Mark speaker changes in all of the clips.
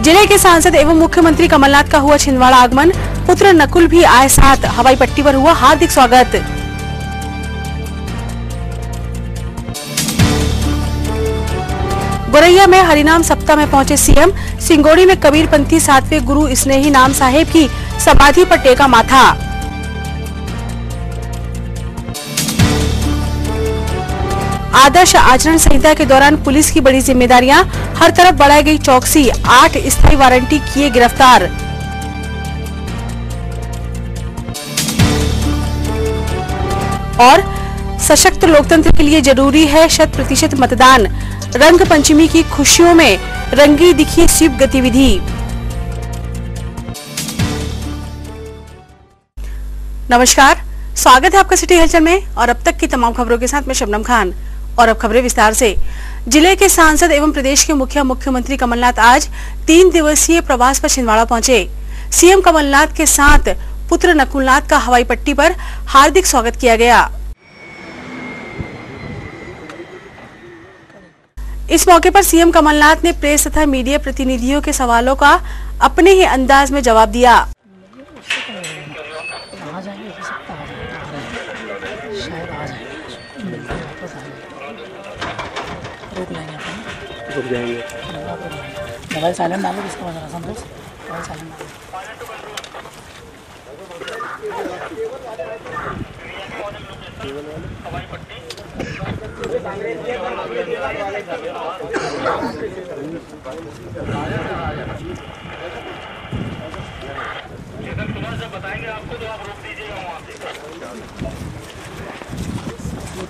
Speaker 1: जिले के सांसद एवं मुख्यमंत्री कमलनाथ का हुआ छिंदवाड़ा आगमन, पुत्र नकुल भी आए साथ, हवाई पट्टी पर हुआ हार्दिक स्वागत। गोरैया में हरिनाम सप्ताह में पहुंचे सीएम, सिंगोड़ी में कबीरपंथी 7वें गुरु स्नेही नाम साहेब की समाधि पर टेका माथा। आदर्श आचरण संहिता के दौरान पुलिस की बड़ी जिम्मेदारियां, हर तरफ बढ़ाई गई चौकसी, 8 स्थायी वारंटी किए गिरफ्तार। और सशक्त लोकतंत्र के लिए जरूरी है 100% मतदान, रंग पंचमी की खुशियों में रंगी दिखी स्वीप गतिविधि। नमस्कार, स्वागत है आपका सिटी हलचल में और अब तक की तमाम खबरों के साथ मैं शबनम खान। और अब खबरें विस्तार से। जिले के सांसद एवं प्रदेश के मुख्यमंत्री कमलनाथ आज 3 दिवसीय प्रवास पर छिंदवाड़ा पहुंचे। सीएम कमलनाथ के साथ पुत्र नकुलनाथ का हवाई पट्टी पर हार्दिक स्वागत किया गया। इस मौके पर सीएम कमलनाथ ने प्रेस तथा मीडिया प्रतिनिधियों के सवालों का अपने ही अंदाज में जवाब दिया।
Speaker 2: मोबाइल साइलेंट डालो, किसका बजा रहा संतोष? मोबाइल साइलेंट डालो।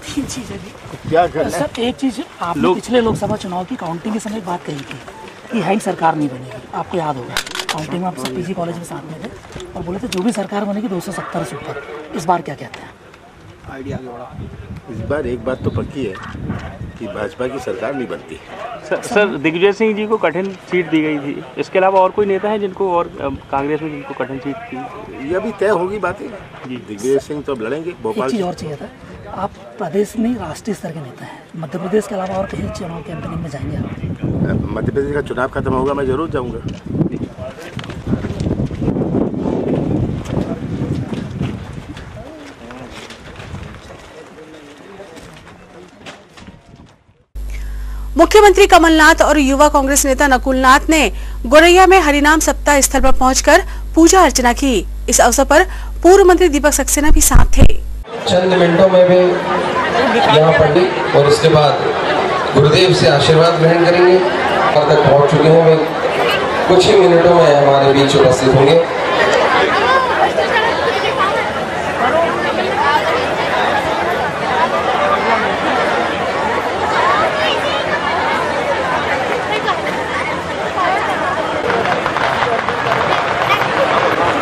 Speaker 2: तीन चीजें
Speaker 3: क्या कर
Speaker 2: सर, एक चीज आपने पिछले लोकसभा चुनाव की काउंटिंग के समय बात कही थी कि हाई सरकार नहीं बनेगी, आपको याद होगा। काउंटिंग में आप सब पीजी कॉलेज में साथ में थे और बोले थे जो भी सरकार बनेगी 270 से ऊपर। इस बार क्या कहते हैं?
Speaker 3: आइडिया आगे बढ़ा। इस बार एक बात तो पक्की है कि भाजपा की सरकार नहीं बनती।
Speaker 4: सर दिग्विजय सिंह जी को कठिन सीट दी गई थी, इसके अलावा और कोई नेता है जिनको और कांग्रेस में जिनको कठिन सीट थी?
Speaker 3: ये अभी तय होगी बातें जी। दिग्विजय सिंह तो अब लड़ेंगे भोपाल।
Speaker 2: एक चीज़ और चाहिए था, आप प्रदेश में राष्ट्रीय स्तर के नेता हैं, मध्य प्रदेश के अलावा और कहीं चुनाव कैंपेनिंग में जाएंगे आप?
Speaker 3: मध्य प्रदेश का चुनाव खत्म होगा, मैं जरूर जाऊंगा।
Speaker 1: मुख्यमंत्री कमलनाथ और युवा कांग्रेस नेता नकुलनाथ ने गोरैया में हरिनाम सप्ताह स्थल पर पहुंचकर पूजा अर्चना की। इस अवसर पर पूर्व मंत्री दीपक सक्सेना भी साथ थे।
Speaker 5: चंद मिनटों में वे यहाँ पंडित और उसके बाद गुरुदेव से आशीर्वाद ग्रहण करेंगे। और तक पहुँच चुके हैं, वे कुछ ही मिनटों में हमारे बीच उपस्थित होंगे।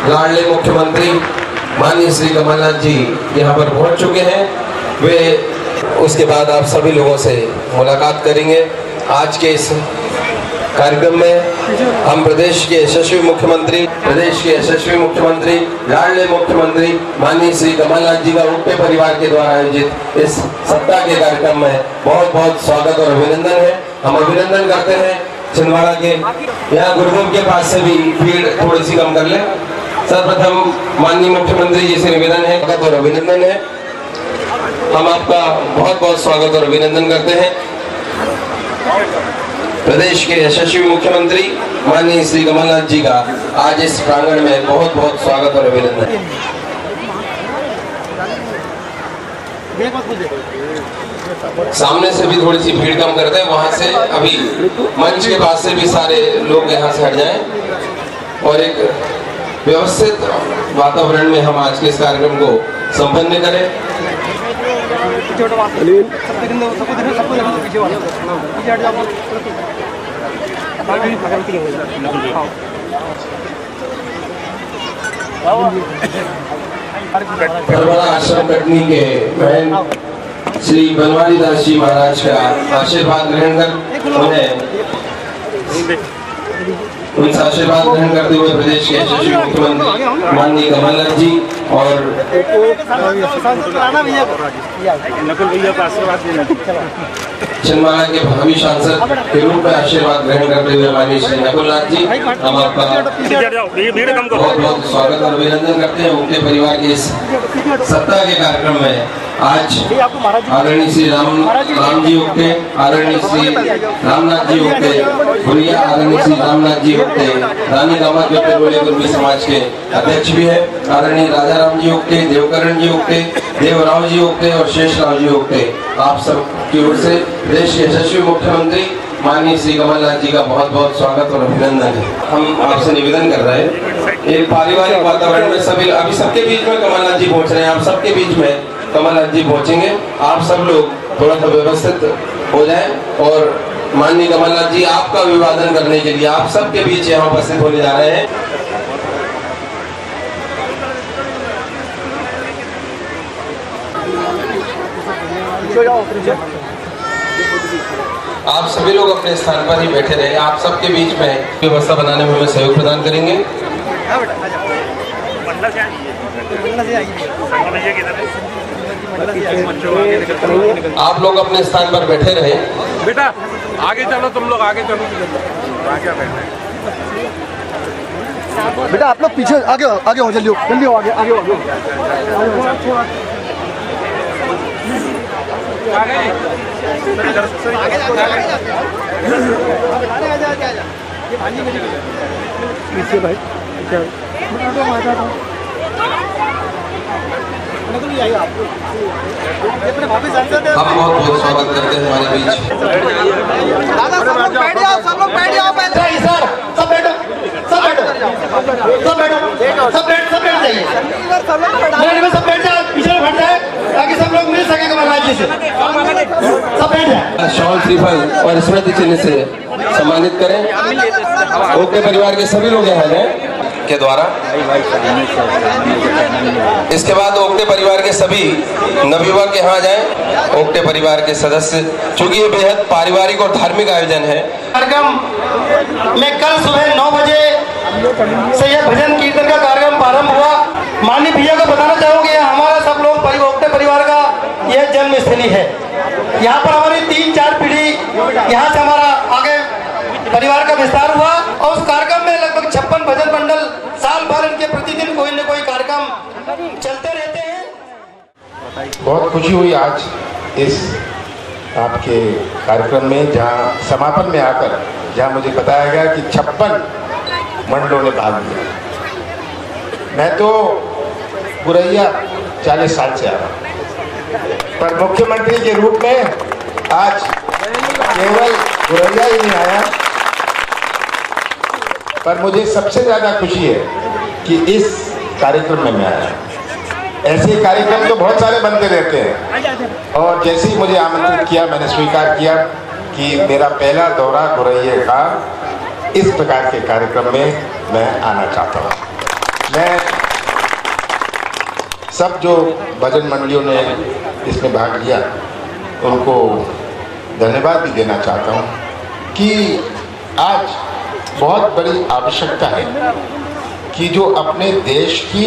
Speaker 5: लाडले मुख्यमंत्री माननीय श्री कमलनाथ जी यहाँ पर पहुँच चुके हैं। वे उसके बाद आप सभी लोगों से मुलाकात करेंगे। आज के इस कार्यक्रम में हम प्रदेश के यशस्वी मुख्यमंत्री लाडले मुख्यमंत्री माननीय श्री कमलनाथ जी का उनके परिवार के द्वारा आयोजित इस सप्ताह के कार्यक्रम में बहुत बहुत स्वागत और अभिनंदन है। हम अभिनंदन करते हैं छिंदवाड़ा के। यहाँ गुरुकुल के पास से भी भीड़ थोड़ी सी कम कर ले। सर्वप्रथम माननीय मुख्यमंत्री जी से निवेदन है, स्वागत और अभिनंदन है। हम आपका बहुत बहुत स्वागत और अभिनंदन करते हैं। प्रदेश के यशस्वी मुख्यमंत्री माननीय श्री कमलनाथ जी का आज इस प्रांगण में बहुत बहुत स्वागत और अभिनंदन है। सामने से भी थोड़ी सी भीड़ कम करते हैं, वहां से अभी मंच के पास से भी सारे लोग यहाँ से हट जाएं और एक व्यवस्थित वातावरण में हम आज के इस कार्यक्रम को संपन्न करें। आश्रम कटनी के महंत श्री बनवारी दास जी महाराज का आशीर्वाद ग्रहण कर उनसे आशीर्वाद ग्रहण करते हुए प्रदेश के यशस्वी मुख्यमंत्री माननीय कमलनाथ जी और
Speaker 4: नकुल भैया को आशीर्वाद देना।
Speaker 5: छिंदवाड़ा के भावी सांसद के रूप में आशीर्वाद ग्रहण करते हुए माननीय श्री नकुल नाथ जी, हम आपका बहुत बहुत स्वागत और अभिनंदन करते हैं। उनके परिवार के इस सत्ता के कार्यक्रम में आज आदरणीय श्री राम जी उक्ते, आदरणीय श्री रामनाथ जी उक्ते, भुरिया आदरणीय श्री रामनाथ जी उक्ते, रानी दामाद बेटे कुर्मी समाज के अध्यक्ष भी है, आदरणीय राजा राम जी उक्ते, देवकरण जी उक्ते, देवराव जी उक्ते और शेषराव जी उक्ते, आप सब की ओर से प्रदेश के यशस्वी मुख्यमंत्री माननीय श्री कमलनाथ जी का बहुत बहुत स्वागत और अभिनंदन है। हम आपसे निवेदन कर रहे हैं, एक पारिवारिक वातावरण में सभी अभी सबके बीच में कमलनाथ जी पहुंच रहे हैं, आप सबके बीच में कमलनाथ जी पहुंचेंगे, आप सब लोग थोड़ा सा व्यवस्थित हो जाएं और माननीय कमलनाथ जी आपका अभिवादन करने के लिए आप सबके बीच यहाँ उपस्थित होने जा रहे हैं। आप सभी लोग अपने स्थान पर ही बैठे रहे, आप सबके बीच में व्यवस्था बनाने में हमें सहयोग प्रदान करेंगे। आप लोग अपने स्थान पर बैठे रहे।
Speaker 6: बेटा आगे चलो, तुम लोग आगे चलो।
Speaker 7: बेटा आप लोग पीछे आगे आगे हो, जल्दी हो आगे आगे हो। पीछे भाई
Speaker 5: हम बहुत बहुत स्वागत करते हैं हमारे बीच।
Speaker 7: सब लोग बैठ जाओ पहले। सब बैठो, सब बैठो, सब बैठो, सब बैठ जाइए। सब बैठ जाओ, पीछे बैठ जाए ताकि सब लोग मिल सके कमलनाथ जी से। सब बैठ जाए।
Speaker 5: शॉल श्रीफल और स्मृति चिन्ह से सम्मानित करें। ओके परिवार के सभी लोग यहाँ हैं के द्वारा। इसके बाद ओक्टे परिवार के सभी नवयुवक यहाँ जाएं। ओक्टे परिवार के सदस्य, चूंकि ये बेहद पारिवारिक और धार्मिक आयोजन है,
Speaker 7: कार्यक्रम में कल सुबह 9 बजे से यह भजन कीर्तन का कार्यक्रम प्रारंभ हुआ। माननीय भैया को बताना चाहूँगी, हमारा सब लोग ओक्टे परिवार का यह जन्मस्थली है। यहाँ पर हमारी 3-4 पीढ़ी यहाँ से हमारा आगे परिवार का विस्तार हुआ और उस कार्यक्रम में लगभग 56 भजन मंडल साल भर इनके प्रतिदिन कोई न कोई कार्यक्रम चलते रहते हैं।
Speaker 3: बहुत खुशी हुई आज इस आपके कार्यक्रम में, जहाँ समापन में आकर जहाँ मुझे बताया गया कि 56 मंडलों ने भाग लिया। मैं तो गुरैया 40 साल से आ रहा हूँ, पर मुख्यमंत्री के रूप में आज केवल गुरैया ही नहीं आया, पर मुझे सबसे ज़्यादा खुशी है कि इस कार्यक्रम में मैं आया। ऐसे कार्यक्रम तो बहुत सारे बनते रहते हैं और जैसे ही मुझे आमंत्रित किया, मैंने स्वीकार किया कि मेरा पहला दौरा गुरैया का इस प्रकार के कार्यक्रम में मैं आना चाहता हूँ। मैं सब जो भजन मंडलियों ने इसमें भाग लिया उनको धन्यवाद भी देना चाहता हूँ कि आज बहुत बड़ी आवश्यकता है कि जो अपने देश की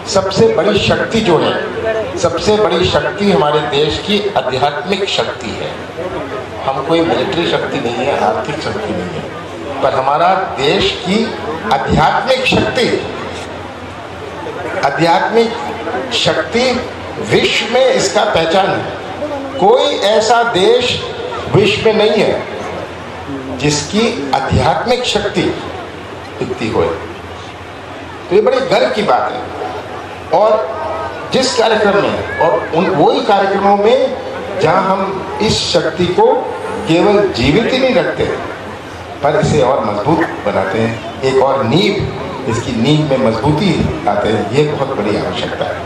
Speaker 3: सबसे बड़ी शक्ति जो है, सबसे बड़ी शक्ति हमारे देश की आध्यात्मिक शक्ति है। हम कोई मिलिट्री शक्ति नहीं है, आर्थिक शक्ति नहीं है, पर हमारा देश की आध्यात्मिक शक्ति, आध्यात्मिक शक्ति विश्व में इसका पहचान है। कोई ऐसा देश विश्व में नहीं है जिसकी आध्यात्मिक शक्ति इतनी हो। तो ये बड़ी गर्व की बात है। और जिस कार्यक्रम में और उन वही कार्यक्रमों में जहां हम इस शक्ति को केवल जीवित ही नहीं रखते पर इसे और मजबूत बनाते हैं, एक और नींव, इसकी नींव में मजबूती आते हैं, ये बहुत बड़ी आवश्यकता है।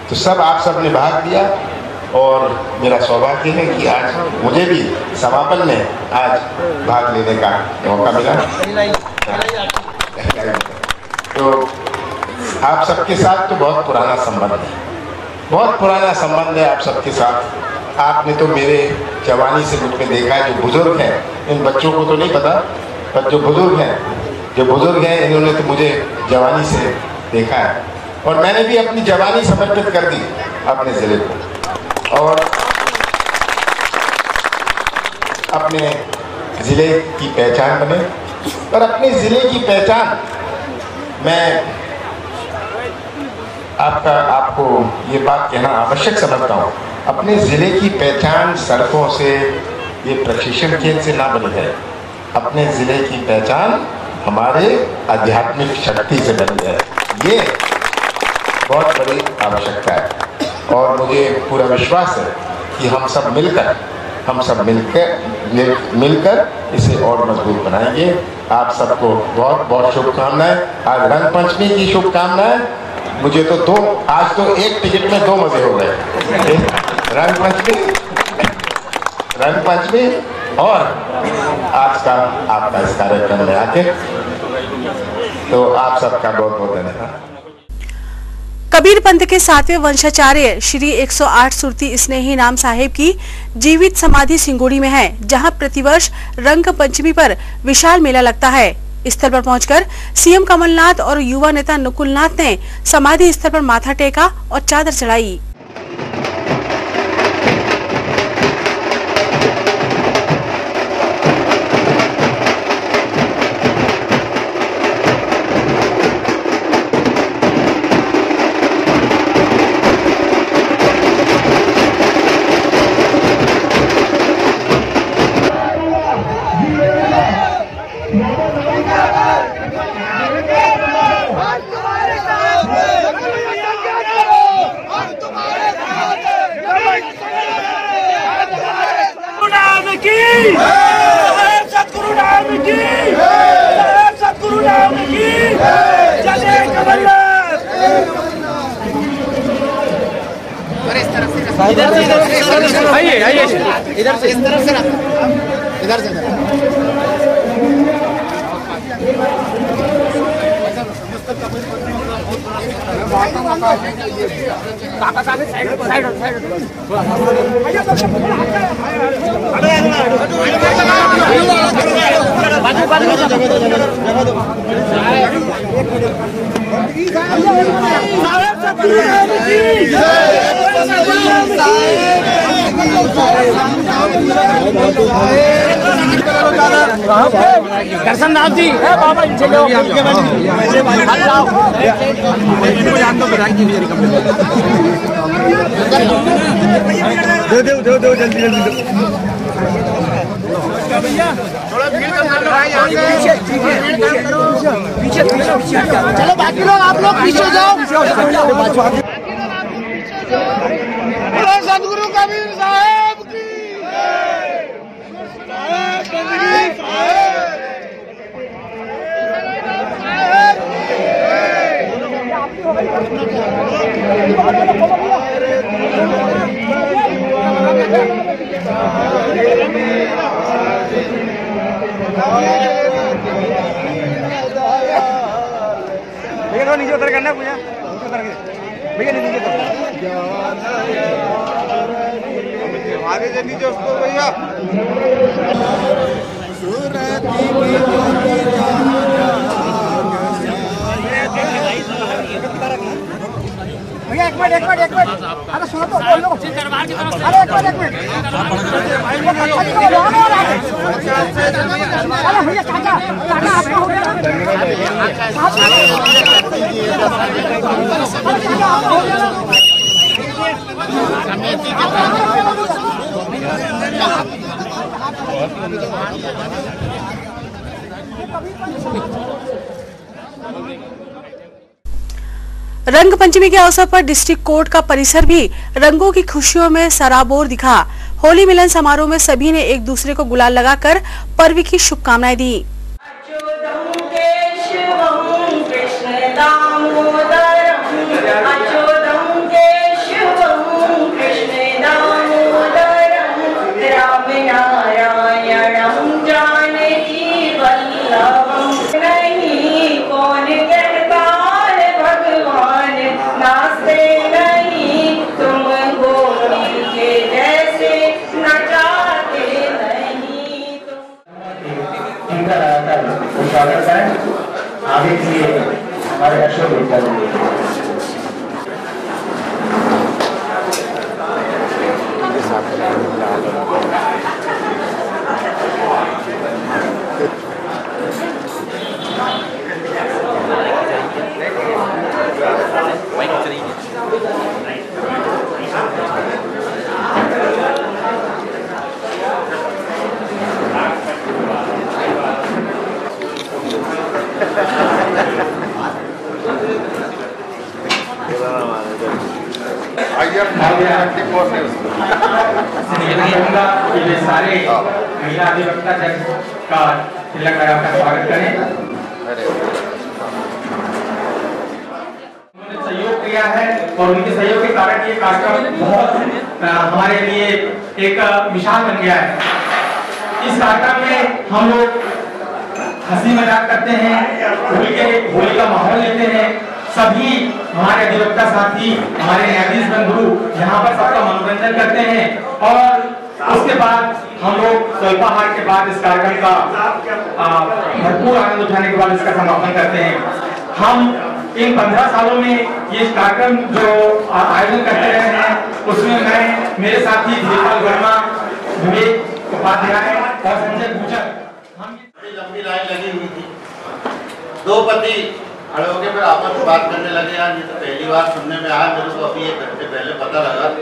Speaker 3: तो सब आप सब ने भाग लिया और मेरा सौभाग्य है कि आज मुझे भी समापन में आज भाग लेने का मौका मिला। तो आप सबके साथ तो बहुत पुराना संबंध है, बहुत पुराना संबंध है आप सबके साथ। आपने तो मेरे जवानी से मुझ में देखा है, जो बुजुर्ग हैं, इन बच्चों को तो नहीं पता, पर जो बुजुर्ग हैं इन्होंने तो मुझे जवानी से देखा है। और मैंने भी अपनी जवानी समर्पित कर दी अपने जिले को, और अपने जिले की पहचान बने। और अपने जिले की पहचान मैं आपको ये बात कहना आवश्यक समझता हूँ, अपने जिले की पहचान सड़कों से, ये प्रशिक्षण केंद्र से ना बनी है। अपने जिले की पहचान हमारे आध्यात्मिक शक्ति से बनी है। ये बहुत बड़ी आवश्यकता है और मुझे पूरा विश्वास है कि हम सब मिलकर इसे और मजबूत बनाएंगे। आप सबको बहुत बहुत शुभकामनाएं। आज रंग पंचमी की शुभकामनाएं। मुझे तो आज तो एक टिकट में 2 मजे हो गए, रंग पंचमी और आज का आपका इस कार्यक्रम में आके, तो आप सबका बहुत बहुत धन्यवाद।
Speaker 1: कबीर पंथ के 7वें वंशाचार्य श्री 108 सुरती स्नेही नाम साहेब की जीवित समाधि सिंगोड़ी में है, जहां प्रतिवर्ष रंग पंचमी पर विशाल मेला लगता है। स्थल पर पहुंचकर सीएम कमलनाथ और युवा नेता नकुलनाथ ने समाधि स्थल पर माथा टेका और चादर चढ़ाई।
Speaker 7: आइए इधर से, इस तरफ से, इधर से।
Speaker 2: दर्शन नाथ जी बाबा इनसे लो,
Speaker 7: दो जल्दी थोड़ा भीड़ पीछे चलो, बाकी लोग आप लोग पीछे जाओ। सदगुरु कबीर साहब की भैया नीचे उतर करना, भैया भैया नीचे उतर, आगे से नीचे उसको भैया। भैया एक मिनट, अरे सुनो तो, बोल लो दरबार की तरफ। अरे एक मिनट, अरे भैया चाचा आपका हो गया।
Speaker 1: रंग पंचमी के अवसर पर डिस्ट्रिक्ट कोर्ट का परिसर भी रंगों की खुशियों में सराबोर दिखा। होली मिलन समारोह में सभी ने एक दूसरे को गुलाल लगाकर पर्व की शुभकामनाएं दी।
Speaker 8: स्वागत करें आगे के लिए हमारे अशोक। कहूँगा कि वे सारे महिला अधिवक्ता जज का तिलक लगाकर स्वागत करें। उन्होंने सहयोग किया है और उनके सहयोग के कारण ये कार्यक्रम बहुत हमारे लिए एक मिसाल बन गया है। इस कार्यक्रम में हम लोग हंसी मजाक करते हैं, होली का माहौल लेते हैं। सभी हमारे अधिवक्ता साथी, हमारे न्यायाधीश बंधु यहाँ पर सबका मनोरंजन करते हैं और उसके बाद हम लोग स्वल्पाहार के बाद इस कार्यक्रम का भरपूर आनंद उठाने के बाद इसका समापन करते हैं। हम इन 15 सालों में ये कार्यक्रम जो आयोजन करते रहे हैं उसमें मैं, मेरे साथी धीरेपाल वर्मा, विवेक उपाध्याय और संजय गुजर,
Speaker 9: लंबी लाइन लगी हुई थी। दो पति खड़े होकर फिर आपस में बात करने लगे। यार ये तो पहली बार सुनने में आया, मेरे को अभी 1 घंटे पहले पता लगा तो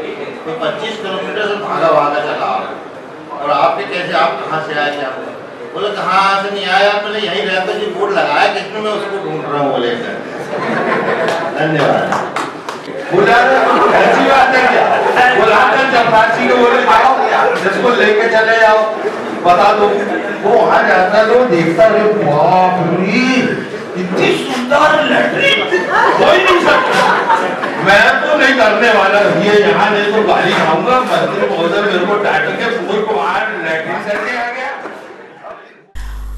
Speaker 9: 25 किलोमीटर से भागा चला। और आपके कैसे, आप कहाँ से आए? क्या बोले कहाँ से नहीं आया? मैंने यहीं रहता जी, बोर्ड लगाया किसने, मैं उसको ढूंढ रहा हूँ बोले। धन्यवाद।
Speaker 3: ऐसी बात है क्या? बुलाकर चपरासी को बोले आओ, जिसको लेके चले जाओ, बता दो। वो वहां जाता है तो देखता है, बाप रे इतनी सुंदर लैट्रिन कोई नहीं सकता। मैं तो नहीं करने वाला, ये यहाँ नहीं तो गाली खाऊंगा। मंत्री महोदय मेरे को डांट के पूरे को लैट्रिन करके आ गया।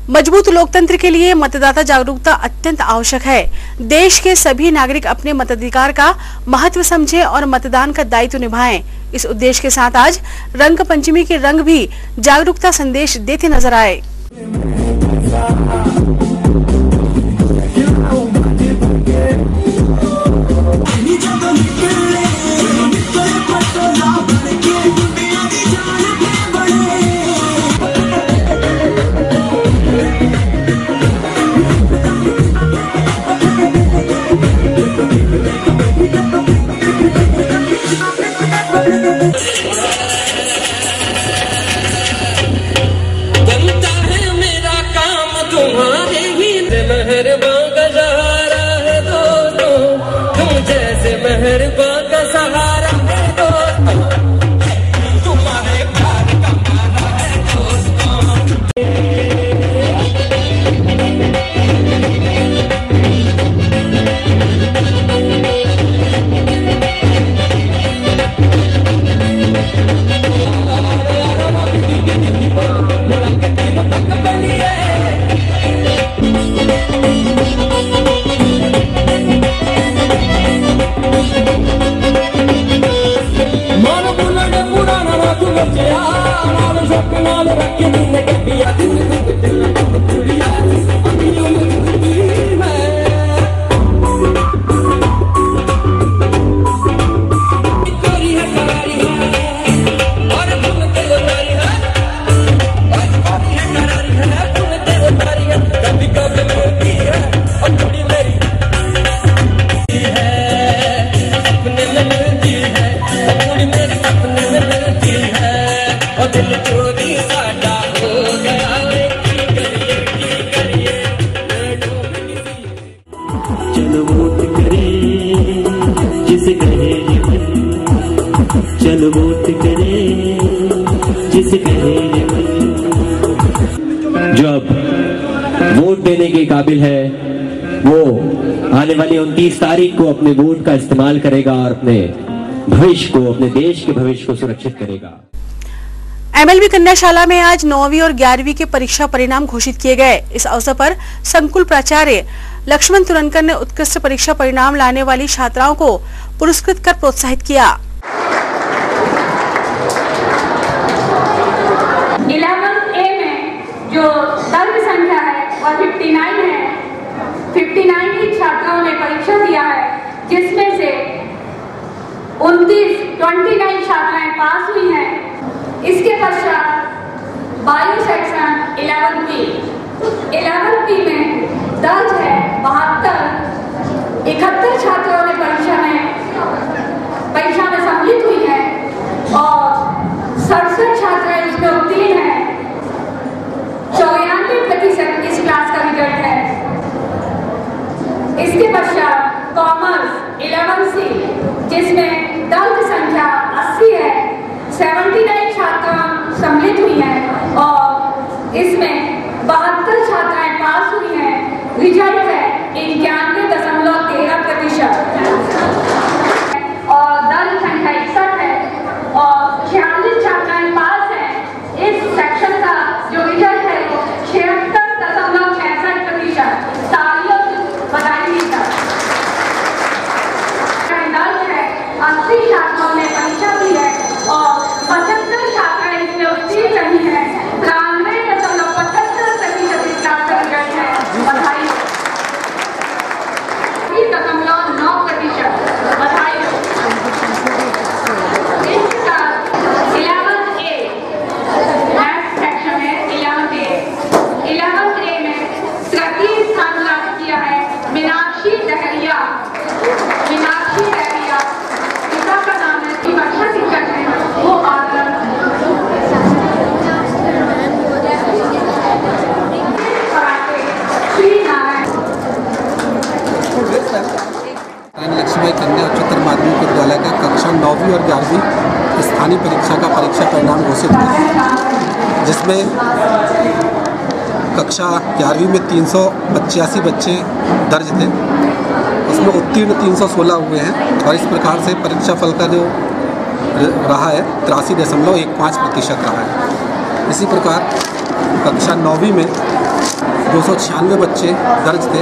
Speaker 1: मजबूत लोकतंत्र के लिए मतदाता जागरूकता अत्यंत आवश्यक है। देश के सभी नागरिक अपने मताधिकार का महत्व समझें और मतदान का दायित्व निभाएं। इस उद्देश्य के साथ आज रंग पंचमी के रंग भी जागरूकता संदेश देते नजर आए।
Speaker 10: जो अब वोट देने के काबिल है वो आने वाली 29 तारीख को अपने वोट का इस्तेमाल करेगा और अपने भविष्य को, अपने देश के भविष्य को सुरक्षित करेगा।
Speaker 1: एमएलबी कन्याशाला में आज 9वीं और 11वीं के परीक्षा परिणाम घोषित किए गए। इस अवसर पर संकुल प्राचार्य लक्ष्मण तुरनकर ने उत्कृष्ट परीक्षा परिणाम लाने वाली छात्राओं को पुरस्कृत कर प्रोत्साहित किया।
Speaker 11: 11A में जो दर्ज संख्या है वह 59 है। 59 ही छात्राओं ने परीक्षा दिया है, जिसमें से 29 छात्राएं पास हुई हैं। इसके पश्चात बायो सेक्शन 11B में दर्ज है 71 छात्राओं ने परीक्षा में सम्मिलित हुई है और 67 छात्राएं इसमें उत्तीर्ण हैं। 94% इस क्लास का रिजल्ट है। इसके पश्चात कॉमर्स 11C जिसमें दर्ज संख्या
Speaker 12: 10वीं और 11वीं स्थानीय परीक्षा का परीक्षा परिणाम घोषित हुआ, जिसमें कक्षा 11वीं में 385 बच्चे दर्ज थे। उसमें उत्तीर्ण 316 हुए हैं और इस प्रकार से परीक्षा फल का जो रहा है 83.15% रहा है। इसी प्रकार कक्षा 9वीं में 296 बच्चे दर्ज थे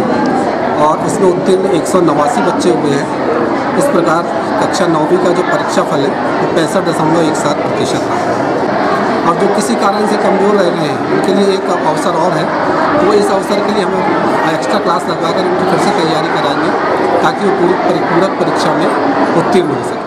Speaker 12: और उसमें उत्तीर्ण 189 बच्चे हुए हैं। इस प्रकार कक्षा 9वीं का जो परीक्षा फल है वो 65.17% रहा है। और जो किसी कारण से कमज़ोर रह गए हैं उनके लिए एक अवसर और है, तो इस अवसर के लिए हमें एक्स्ट्रा क्लास लगवाकर उनकी फिर से तैयारी कराएंगे ताकि वो पूरक परीक्षा में उत्तीर्ण हो सके।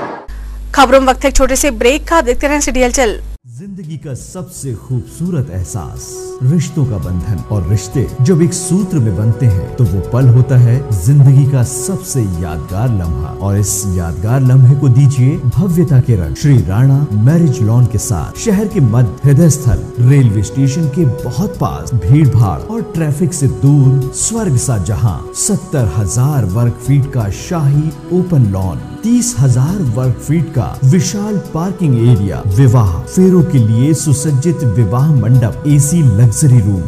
Speaker 1: खबरों में वक्त एक छोटे से ब्रेक का, देखते रहें सिटी हलचल।
Speaker 13: जिंदगी का सबसे खूबसूरत एहसास रिश्तों का बंधन, और रिश्ते जब एक सूत्र में बनते हैं तो वो पल होता है जिंदगी का सबसे यादगार लम्हा। और इस यादगार लम्हे को दीजिए भव्यता के रंग श्री राणा मैरिज लॉन के साथ। शहर के मध्य हृदय स्थल, रेलवे स्टेशन के बहुत पास, भीड़ भाड़ और ट्रैफिक से दूर, स्वर्ग सा जहां। 70,000 वर्ग फीट का शाही ओपन लॉन, 30,000 वर्ग फीट का विशाल पार्किंग एरिया, विवाह फेरों के लिए सुसज्जित विवाह मंडप, AC luxury room,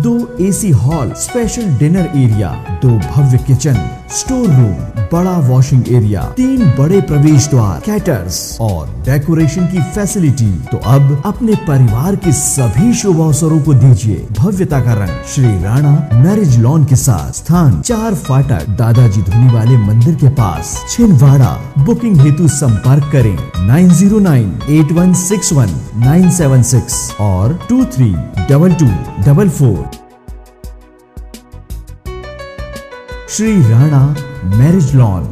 Speaker 13: 2 AC hall, special dinner area, 2 भव्य किचन, स्टोर रूम, बड़ा वॉशिंग एरिया, 3 बड़े प्रवेश द्वार, कैटर्स और डेकोरेशन की फैसिलिटी। तो अब अपने परिवार के सभी शुभ अवसरों को दीजिए भव्यता का रंग श्री राणा मैरिज लॉन के साथ। स्थान 4 फाटक, दादाजी धुनी वाले मंदिर के पास, छिंदवाड़ा। बुकिंग हेतु संपर्क करें 9098161976 और 232244। Shri Rana marriage lawn.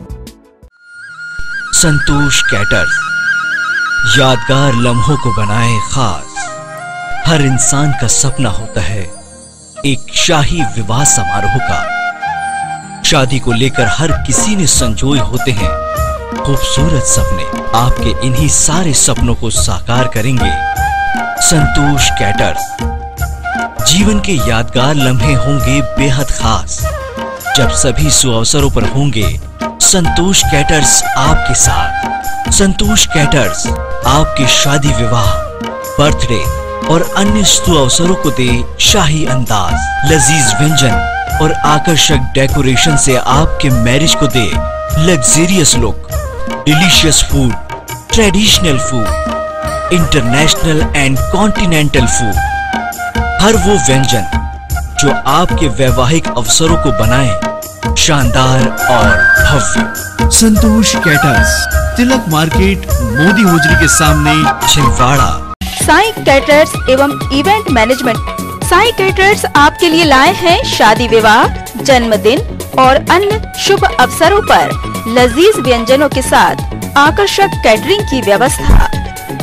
Speaker 14: Santosh caterers यादगार लम्हों को बनाए खास। हर इंसान का सपना होता है एक शाही विवाह समारोह का। शादी को लेकर हर किसी ने संजोए होते हैं खूबसूरत सपने। आपके इन्हीं सारे सपनों को साकार करेंगे संतोष कैटर्स। जीवन के यादगार लम्हे होंगे बेहद खास। जब सभी सुअवसरों पर होंगे संतोष कैटर्स आपके साथ। संतोष कैटर्स आपके शादी विवाह, बर्थडे और अन्य सुअवसरों को दे शाही अंदाज, लजीज व्यंजन और आकर्षक डेकोरेशन से आपके मैरिज को दे luxurious look, delicious food, traditional food, international and continental food. हर वो व्यंजन जो आपके वैवाहिक अवसरों को बनाए शानदार और भव्य। संतोष कैटर्स, तिलक मार्केट, मोदी होजरी के सामने, छिंदवाड़ा।
Speaker 15: साई कैटर्स एवं इवेंट मैनेजमेंट। साई कैटर्स आपके लिए लाए हैं शादी विवाह, जन्मदिन और अन्य शुभ अवसरों पर लजीज व्यंजनों के साथ आकर्षक कैटरिंग की व्यवस्था।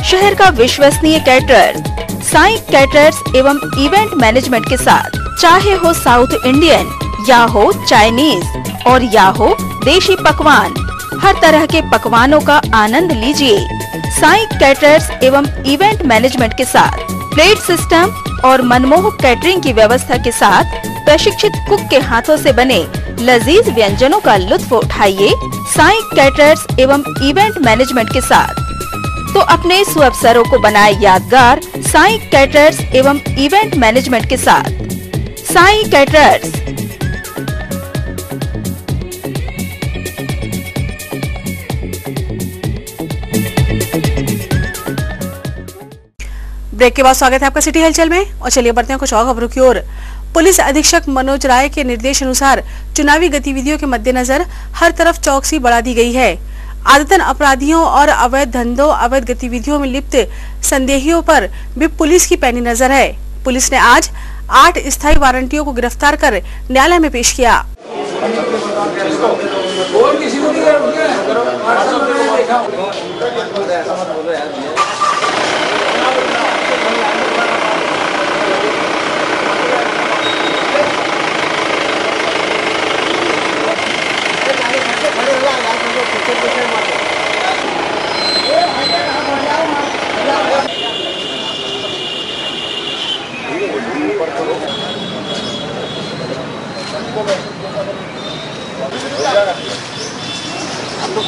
Speaker 15: शहर का विश्वसनीय कैटरर्स साई कैटर्स एवं इवेंट मैनेजमेंट के साथ, चाहे हो साउथ इंडियन या हो चाइनीज और या हो देशी पकवान, हर तरह के पकवानों का आनंद लीजिए। साई कैटर्स एवं इवेंट मैनेजमेंट के साथ प्लेट सिस्टम और मनमोहक कैटरिंग की व्यवस्था के साथ प्रशिक्षित कुक के हाथों से बने लजीज व्यंजनों का लुत्फ उठाइए साई कैटर्स एवं इवेंट मैनेजमेंट के साथ। तो अपने सुअवसरों को बनाए यादगार साई कैटर्स एवं इवेंट मैनेजमेंट के साथ। साई कैटर्स।
Speaker 1: ब्रेक के बाद स्वागत है आपका सिटी हलचल में, और चलिए बढ़ते हैं कुछ और खबरों की ओर। पुलिस अधीक्षक मनोज राय के निर्देश अनुसार चुनावी गतिविधियों के मद्देनजर हर तरफ चौकसी बढ़ा दी गई है। आदतन अपराधियों और अवैध धंधों, अवैध गतिविधियों में लिप्त संदेहियों पर भी पुलिस की पैनी नजर है। पुलिस ने आज 8 स्थायी वारंटियों को गिरफ्तार कर न्यायालय में पेश किया।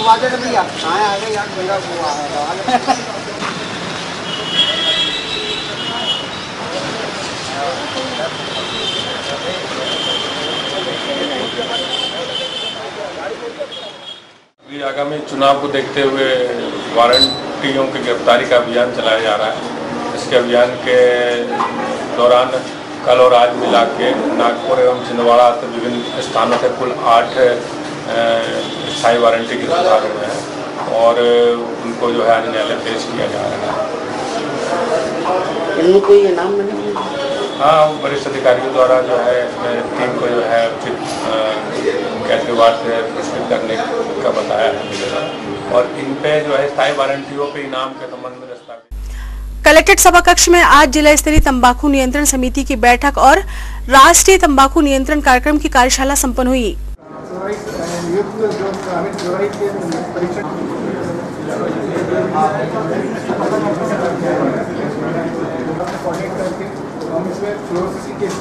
Speaker 7: आवाज़ कर दिया आ गए यार मेरा वो आया
Speaker 6: आगामी चुनाव को देखते हुए वारंटियों की गिरफ्तारी का अभियान चलाया जा रहा है। इसके अभियान के दौरान कल और आज मिला के नागपुर एवं छिंदवाड़ा से विभिन्न स्थानों से कुल 8 स्थायी वारंटी गिरफ्तार हुए हैं और उनको जो है आज न्यायालय पेश किया जा रहा है।
Speaker 7: इनको ये नाम मिला?
Speaker 6: हाँ, वरिष्ठ अधिकारियों द्वारा जो है टीम को जो है उचित कैटेगरी से पुरस्कृत करने का बताया है और इन पे जो है स्थायी वारंटियों पे इनाम के संबंध में दस्तावेज।
Speaker 1: कलेक्ट्रेट सभा कक्ष में आज जिला स्तरीय तंबाकू नियंत्रण समिति की बैठक और राष्ट्रीय तंबाकू नियंत्रण कार्यक्रम की कार्यशाला संपन्न हुई।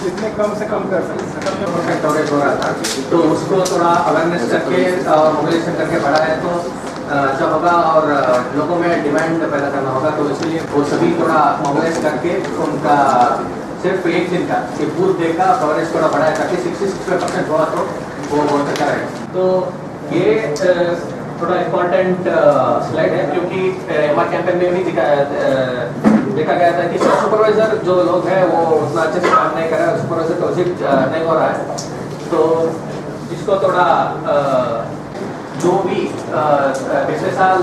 Speaker 16: जितने कम से कम कर सकते कवरेज हो रहा था तो उसको थोड़ा अवेयरनेस करके और मोबिलाइजेशन करके बढ़ाया तो अच्छा होगा और लोगों में डिमांड पैदा करना होगा। तो इसलिए वो सभी थोड़ा मोबिलाइज करके उनका सिर्फ एक दिन का कि बूथ देकर कवरेज थोड़ा बढ़ाया ताकि 60-65% हुआ तो वो बहुत अच्छा रहेगा। तो ये थोड़ा इम्पोर्टेंट स्लाइड है क्योंकि हमारे कैंपेन में भी देखा गया था कि सुपरवाइजर जो लोग हैं वो उतना अच्छे से काम नहीं कर रहा है, सुपरवाइजर का उचित नहीं हो रहा है। तो इसको थोड़ा जो भी पिछले साल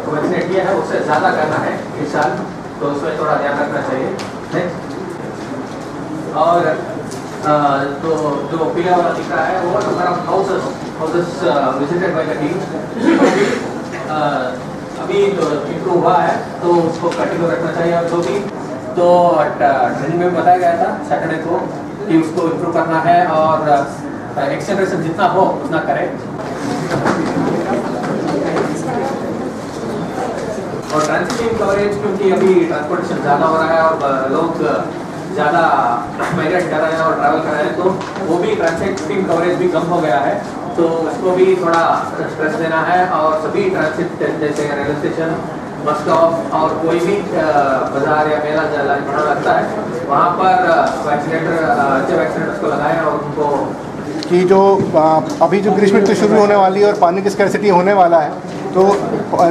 Speaker 16: वैक्सीनेट किया है उससे ज़्यादा करना है इस साल, तो उसमें थोड़ा ध्यान रखना चाहिए। और तो जो पीला वाला दिख रहा है वो houses visited by the team अभी तो इम्प्रूव हुआ है तो उसको कंटिन्यू रखना चाहिए। और जो भी तो ट्रेनिंग में बताया गया था सैटरडे को कि उसको इम्प्रूव करना है और एक्सेलरेशन जितना हो उतना करें। और ट्रांसपोर्टिंग कवरेज क्योंकि अभी ट्रांसपोर्टेशन ज़्यादा हो रहा है और लोग ज़्यादा माइग्रेट कर रहे हैं और ट्रैवल कर रहे हैं तो वो भी ट्रांसपोर्टिंग कवरेज भी कम हो गया है। तो उसको भी थोड़ा स्ट्रेस देना है और सभी ट्रांसिट जैसे रेलवे स्टेशन, बस स्टॉप और कोई भी बाजार या मेला बड़ा लगता है वहाँ पर अच्छे वैक्सीनेटर्स को लगाएं और उनको
Speaker 17: कि जो अभी जो ग्रीष्म ऋतु शुरू होने वाली है और पानी की स्कैर्सिटी होने वाला है तो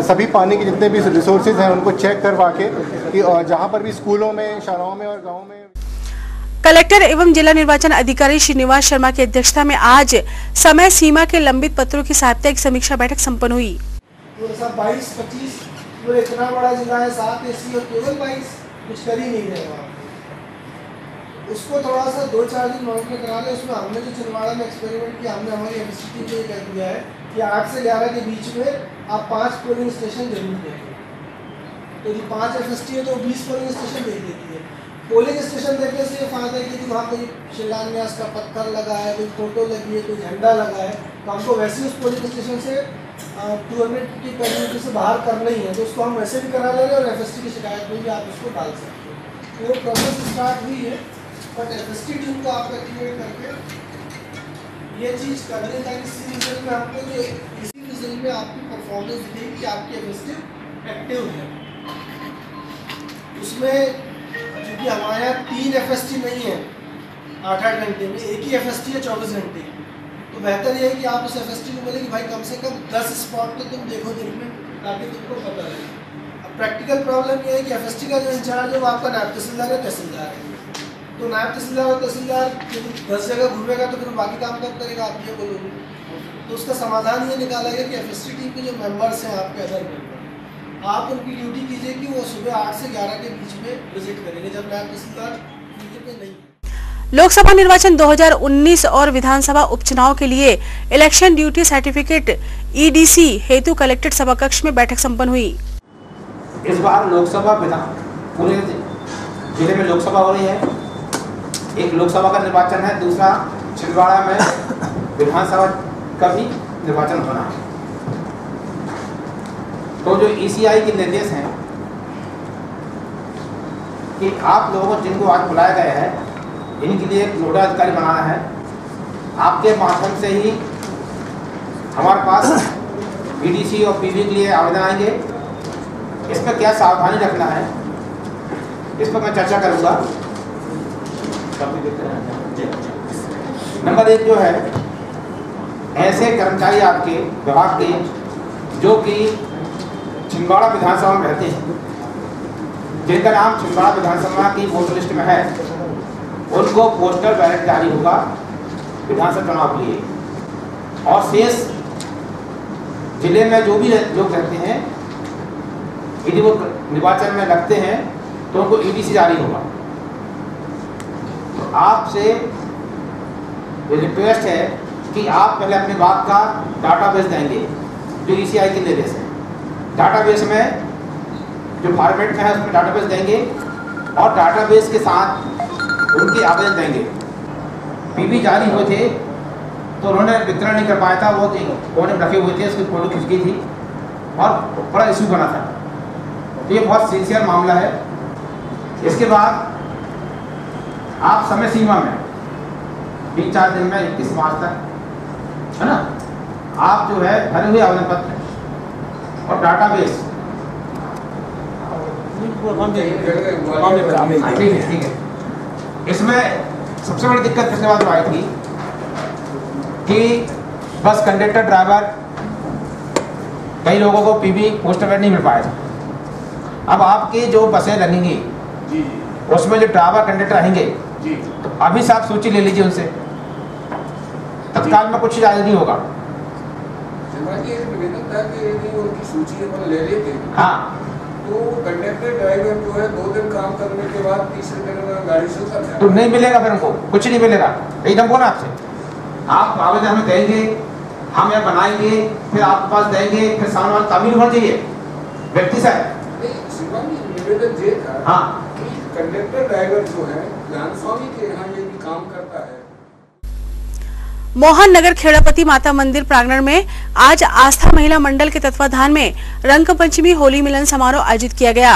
Speaker 17: सभी पानी के जितने भी रिसोर्सेज हैं उनको चेक करवा के कि जहाँ पर भी स्कूलों में, शालाओं में और गाँव में।
Speaker 1: कलेक्टर एवं जिला निर्वाचन अधिकारी श्रीनिवास शर्मा की अध्यक्षता में आज समय सीमा के लंबित पत्रों की साप्ताहिक समीक्षा बैठक संपन्न हुई।
Speaker 18: 22-25 पूरा इतना बड़ा जिला है, 7 एसी और केवल 22 कुछ कर ही नहीं रहे वहाँ। उसको थोड़ा सा 2-4 दिन मॉनिटर करा ले। उसमें हमने जो छिंदवाड़ा में एक्सपेरिमेंट किया, हमने हमारी एमएसटी को ये कह दिया है कि 8 से 11 के बीच में आप 5 पोलिंग स्टेशन जरूर देखें। तो यदि 5 एफएसटी है तो 20 पोलिंग स्टेशन देख देती है। पोलिंग स्टेशन देखने से ये फायदा है कि वहाँ कोई शिलान्यास का पत्थर लगा है, कोई फोटो लगी है, कोई झंडा लगा है, तो हमको वैसे उस पोलिंग स्टेशन से 200 की कम्युनिटी से बाहर करना ही है। तो उसको हम वैसे भी करा ले रहे हैं और एफएसटी की शिकायत में भी आप उसको डाल सकते हैं। तो वो प्रोसेस स्टार्ट हुई है, बट एफएसटी टीम को आप एक्टिवेट करके ये चीज़ करने का इसी रिजल्ट में आपको जो इसी रिजल्ट में आपकी परफॉर्मेंस दिखेगी कि आपकी एफएसटी एक्टिव है। उसमें क्योंकि हमारे यहाँ 3 एफएसटी नहीं है 8-8 घंटे में, एक ही एफएसटी है 24 घंटे। तो बेहतर ये है कि आप उस एफएसटी को बोले कि भाई कम से कम 10 स्पॉट तो तुम देखो दिन में, ताकि तुमको पता रहे। अब प्रैक्टिकल प्रॉब्लम ये है कि एफएसटी का जो इंचार्ज है वो आपका नायब तहसीलदार है, तहसीलदार है। तो नायब तहसीलदार और तहसीलदार 10 जगह घूमेगा तो फिर बाकी काम कब करेगा, आप ये बोलोगे। तो उसका समाधान ये निकाला गया कि एफएसटी टीम के जो मेम्बर्स हैं आपके अदर मेम्बर, आप उनकी ड्यूटी कीजिए कि वो सुबह 8 से 11 के बीच में विजिट करेंगे जब नायब तहसीलदार ड्यूटी पे नहीं है।
Speaker 1: लोकसभा निर्वाचन 2019 और विधानसभा उपचुनाव के लिए इलेक्शन ड्यूटी सर्टिफिकेट ईडीसी हेतु कलेक्ट्रेट सभा कक्ष में बैठक संपन्न हुई।
Speaker 16: इस बार लोकसभा पूरे जिले में लोकसभा हो रही है। एक लोकसभा का निर्वाचन है, दूसरा छिंदवाड़ा में विधानसभा का भी निर्वाचन होना है। तो जो ईसीआई के निर्देश हैं कि आप लोगों को जिनको आज बुलाया गया है इनके लिए एक नोडल अधिकारी बनाना है। आपके माध्यम से ही हमारे पास ईडीसी और पीबी के लिए आवेदन आएंगे। इसमें क्या सावधानी रखना है इस पर मैं चर्चा करूँगा। नंबर 1 जो है, ऐसे कर्मचारी आपके विभाग के जो कि छिंदवाड़ा विधानसभा में रहते हैं, जिनका नाम छिंदवाड़ा विधानसभा की वोटर लिस्ट में है, उनको पोस्टल बैलेट जारी होगा विधानसभा चुनाव के लिए। और शेष जिले में जो भी लोग रहते हैं, यदि वो निर्वाचन में लगते हैं तो उनको ईडीसी जारी होगा। तो आपसे रिक्वेस्ट है कि आप पहले अपने बात का डाटाबेस देंगे जो ईसीआई के निर्देश है। डाटाबेस में जो फॉर्मेट में है उसमें डाटाबेस देंगे और डाटाबेस के साथ उनकी आवेदन देंगे। पीबी जारी हुए थे तो उन्होंने वितरण नहीं कर पाया था, वो कोने में रखे हुए थे, उसकी फोटो खींच गई थी और बड़ा इशू बना था। तो ये बहुत सिंसियर मामला है। इसके बाद आप समय सीमा में 3-4 दिन में 21 मार्च तक, है ना, आप जो है भरे हुए आवेदन पत्र और डाटाबेस ठीक है। इसमें सबसे बड़ी दिक्कत पिछले बार जो आई थी कि बस कंडक्टर ड्राइवर कई लोगों को पीबी पोस्टल बैलेट नहीं मिल पाया था। अब आपकी जो बसें लगेंगी उसमें जो ड्राइवर कंडक्टर रहेंगे, तो अभी से आप सूची ले लीजिए उनसे, तत्काल में कुछ ज़्यादा नहीं होगा।
Speaker 19: उनकी सूची ले लेते
Speaker 16: हाँ,
Speaker 19: तो कंडक्टर ड्राइवर जो है 2 दिन काम करने के बाद तीसरे दिन में गाड़ी से उतर जाएगा।
Speaker 16: तो नहीं मिलेगा, फिर उनको कुछ नहीं मिलेगा। एकदम बोला आपसे, आप आवेदन हमें देंगे, हम यहाँ बनाएंगे, फिर आपके पास देंगे, फिर सामने वाला तामील होना चाहिए व्यक्ति से।
Speaker 19: निवेदन ये था
Speaker 16: हाँ
Speaker 19: कि कंडक्टर ड्राइवर जो है ज्ञान स्वामी के यहाँ ये भी काम करता है।
Speaker 1: मोहन नगर खेड़ापति माता मंदिर प्रांगण में आज आस्था महिला मंडल के तत्वाधान में रंग पंचमी होली मिलन समारोह आयोजित किया गया।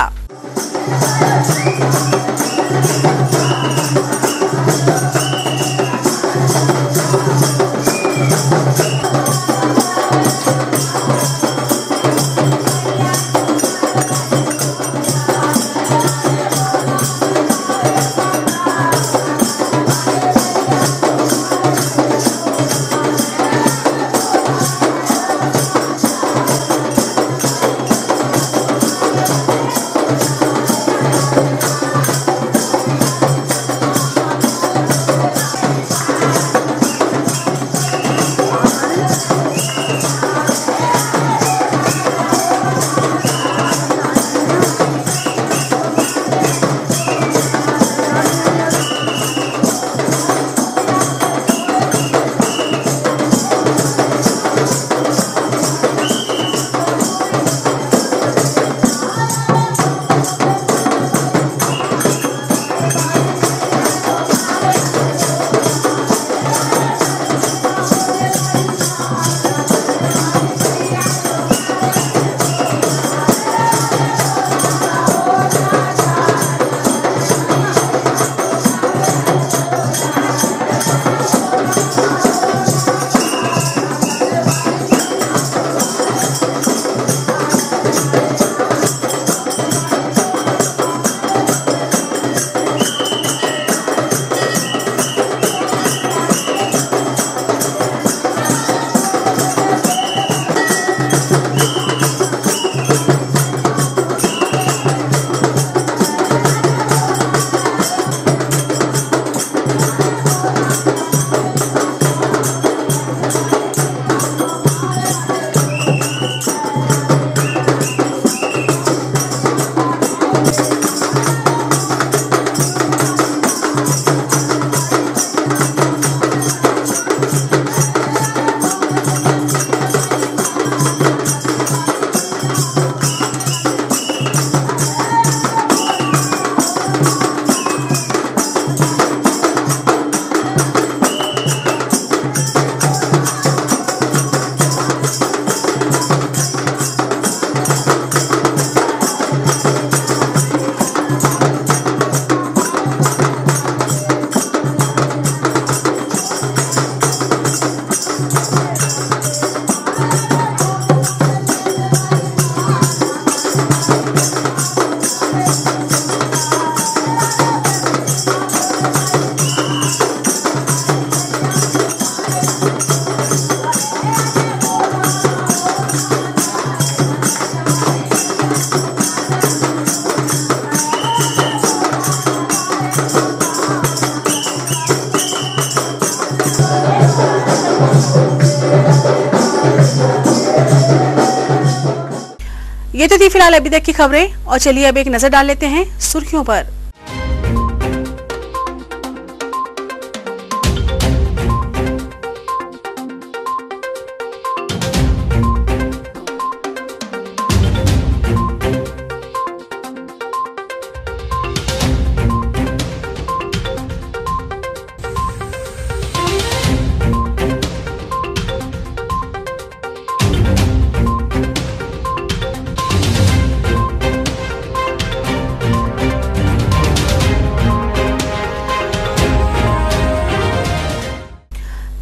Speaker 1: ये तो थी फिलहाल अभी तक की खबरें और चलिए अब एक नजर डाल लेते हैं सुर्खियों पर।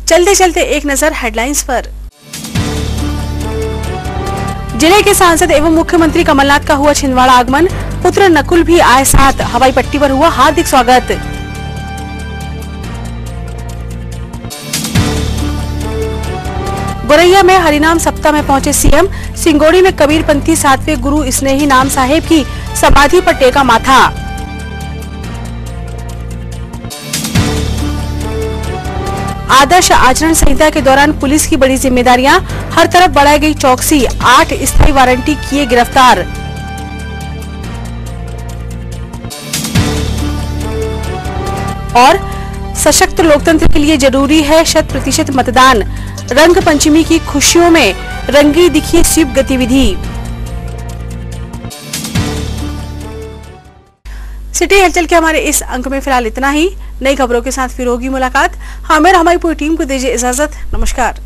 Speaker 1: चलते चलते एक नजर हेडलाइंस पर। जिले के सांसद एवं मुख्यमंत्री कमलनाथ का हुआ छिंदवाड़ा आगमन, पुत्र नकुल भी आए साथ, हवाई पट्टी पर हुआ हार्दिक स्वागत। गोरैया में हरिनाम सप्ताह में पहुंचे सीएम, सिंगोड़ी में कबीरपंथी 7वें गुरु स्नेही नाम साहेब की समाधि पर टेका माथा। आदर्श आचरण संहिता के दौरान पुलिस की बड़ी जिम्मेदारियां, हर तरफ बढ़ाई गई चौकसी, 8 स्थायी वारंटी किए गिरफ्तार। और सशक्त लोकतंत्र के लिए जरूरी है 100% मतदान, रंग पंचमी की खुशियों में रंगी दिखी स्वीप गतिविधि। सिटी हलचल के हमारे इस अंक में फिलहाल इतना ही। नई खबरों के साथ फिर होगी मुलाकात। हमें और हमारी पूरी टीम को दीजिए इजाजत। नमस्कार।